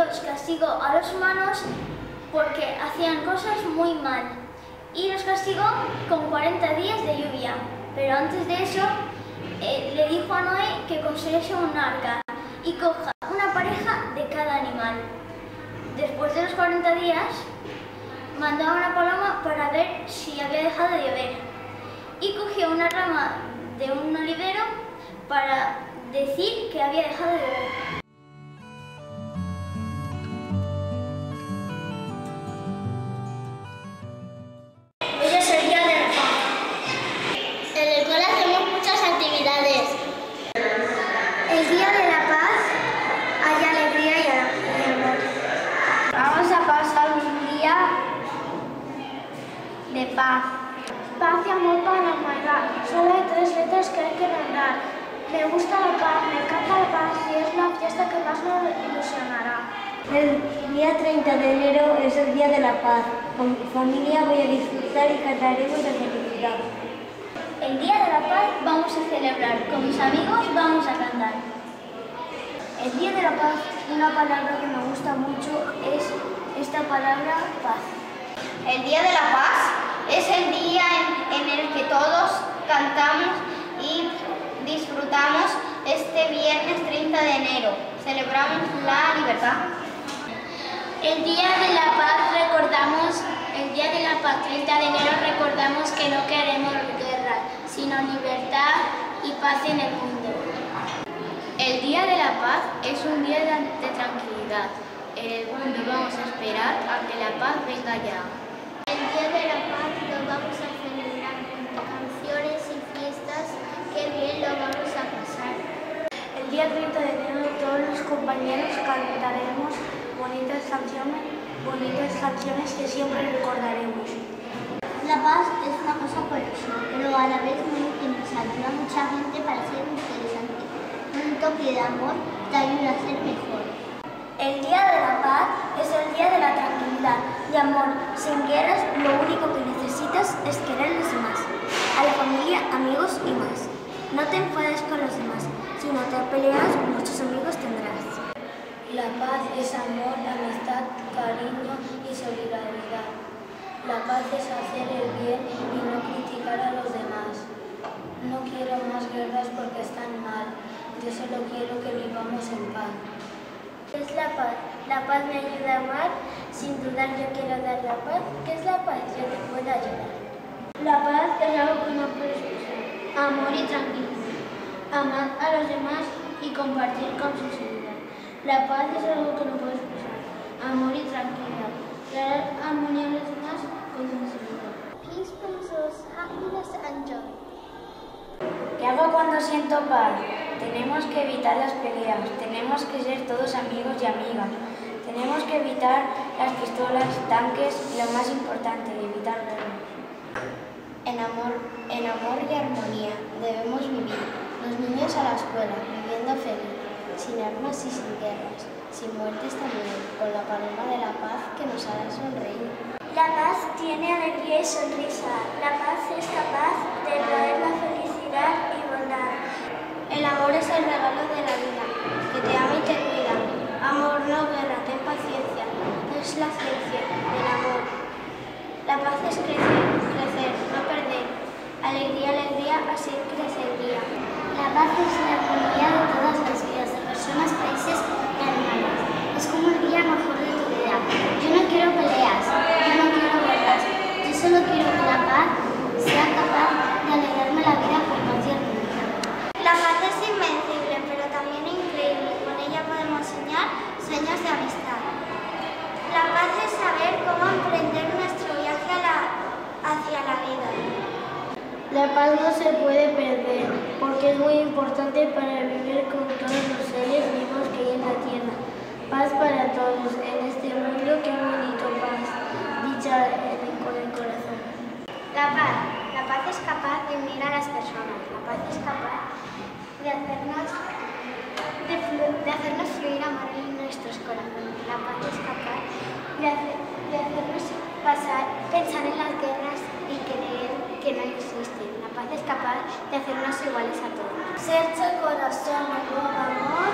Dios castigó a los humanos porque hacían cosas muy mal y los castigó con 40 días de lluvia. Pero antes de eso, le dijo a Noé que construyese un arca y coja una pareja de cada animal. Después de los 40 días, mandó a una paloma para ver si había dejado de llover y cogió una rama de un olivero para decir que había dejado de llover. Hoy es el Día de la Paz. En la escuela hacemos muchas actividades. El Día de la Paz hay alegría y amor. Vamos a pasar un día de paz. Paz y amor para la humanidad. Solo hay 3 letras que hay que nombrar. Me gusta la paz, me encanta la paz y es la fiesta que más nos ilusionará. El día 30 de enero es el Día de la Paz. Con mi familia voy a disfrutar y cantaremos de felicidad. El Día de la Paz vamos a celebrar, con mis amigos vamos a cantar. El Día de la Paz, una palabra que me gusta mucho es esta palabra paz. El Día de la Paz es el día en el que todos cantamos y disfrutamos este viernes 30 de enero. Celebramos la libertad. El Día de la Paz 30 de enero recordamos que no queremos guerra, sino libertad y paz en el mundo. El Día de la Paz es un día de tranquilidad. En el mundo vamos a esperar a que la paz venga ya. El Día de la Paz lo vamos a celebrar con canciones y fiestas. Qué bien lo vamos a pasar. El día 30 de enero todos los compañeros cantaremos bonitas canciones que siempre recordaremos. La paz es una cosa curiosa, pero a la vez muy intensa. Ayuda a mucha gente para ser interesante. Un toque de amor te ayuda a ser mejor. El Día de la Paz es el día de la tranquilidad y amor. Sin guerras, lo único que necesitas es querer a los demás, a la familia, amigos y más. No te enfades con los demás. Si no te peleas, muchos amigos tendrás. La paz es amor, amistad, cariño y solidaridad. La paz es hacer el bien y no criticar a los demás. No quiero más guerras porque están mal. Yo solo quiero que vivamos en paz. ¿Qué es la paz? La paz me ayuda a amar. Sin dudar yo quiero dar la paz. ¿Qué es la paz? Yo te puedo ayudar. La paz es algo que no puedes usar. Amor y tranquilidad. Amar a los demás y compartir con sinceridad. La paz es algo que no puedes usar. Amor y tranquilidad. Crear armonía a los demás con sinceridad. Peace brings us happiness and joy. ¿Qué hago cuando siento paz? Tenemos que evitar las peleas. Tenemos que ser todos amigos y amigas. Tenemos que evitar las pistolas, tanques y lo más importante, evitar guerras. En amor y armonía debemos vivir. Los niños a la escuela, viviendo feliz, sin armas y sin guerras, sin muertes también, con la paloma de la paz que nos hará sonreír. La paz tiene alegría y sonrisa. La paz es capaz de traer la felicidad y bondad. El amor es el regalo de la vida, que te ama y te cuida. Amor, no guerra, ten paciencia. Es la ciencia del amor. La paz es crecer, no perder. Alegría, alegría, así crece el día. La paz es la armonía de todas las vidas, de personas, países y animales. Es como el día mejor de tu vida. Yo no quiero peleas, yo no quiero guerras. Yo solo quiero que la paz sea capaz de alegrarme la vida por cualquier día. La paz es invencible, pero también increíble. Con ella podemos soñar sueños de amistad. La paz es saber cómo emprender nuestro viaje hacia la vida. La paz no se puede perder, porque es muy importante para vivir con todos los seres vivos que hay en la tierra. Paz para todos en este mundo, qué bonito paz, dicha con el corazón. La paz es capaz de unir a las personas. La paz es capaz de hacernos fluir amor en nuestros corazones. La paz es capaz de hacernos pensar en las guerras y creer que no existen. La paz es capaz de hacernos iguales a todos. Serce corazón, amor,